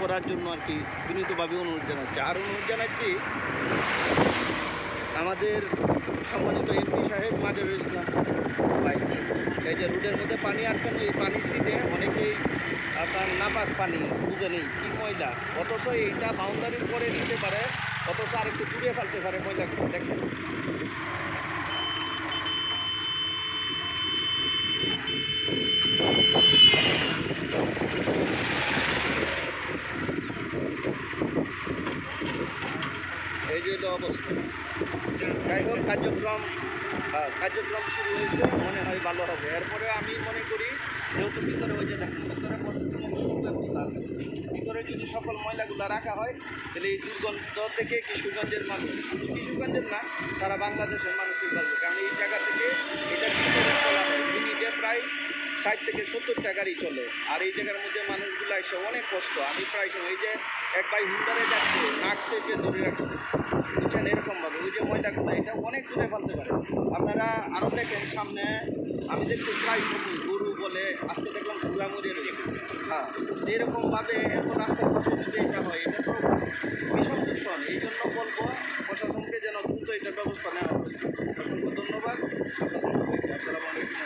করার জন্য আর কি বিনীতভাবে অনুরোধ জানাচ্ছি। আর অনুরোধ জানাচ্ছি আমাদের সম্মানিত এমপি সাহেব মাজহারুল ইসলাম ভাই, এই যে রোডের মধ্যে পানি আটকানো, এই পানির সিটে অনেকেই আপনার নাপাক পানি, বুঝেনি কি ময়লা, অথচ এইটা বাউন্ডারির পরে নিতে পারে, অথচ আরেকটু দূরে ফেলতে পারে ময়লাগুলো। দেখেন এই যে অবস্থা। যাই হোক, কার্যক্রম শুরু হয়েছে, মনে হয় ভালো হবে। এরপরে আমি মনে করি যেহেতু ভিতরে ওই যে দেখেন ভিতরে প্রস্তুতির মতো সুব্যবস্থা আছে, ভিতরে যদি সকল ময়লাগুলো রাখা হয় তাহলে এই দুর্গন্ধ থেকে কিশোরগঞ্জের মানুষ, শুধু কিশোরগঞ্জের না, সারা বাংলাদেশের মানুষই পারবে। কারণ এই জায়গা থেকে এটা ভিতরে চলা হয় মিনিটে প্রায় 60 থেকে 70টা গাড়ি চলে। আর এই জায়গার মধ্যে মানুষগুলো এসে অনেক কষ্ট। আমি প্রায় সময় যে এক ভাই হুন্ডারে যাচ্ছে, নাক চেপে ধরে রাখছে, বুঝছেন, এরকমভাবে ওই যে ময়লাগুলো এটা অনেক দূরে ফেলতে পারে। আপনারা আরও দেখেন সামনে, আমি দেখছি প্রায় সময় গরু বলে, আজকে দেখলাম ঘোড়া মরে রয়েছে। হ্যাঁ, এরকমভাবে এত রাস্তার পাশে যদি এটা হয়, এটা তো ভীষণ দূষণ। এই জন্য বলবো প্রশাসনকে যেন দ্রুত এটার ব্যবস্থা নেওয়া হয়। অসংখ্য ধন্যবাদ আপনাদের সবাইকে। আসসালামু আলাইকুম।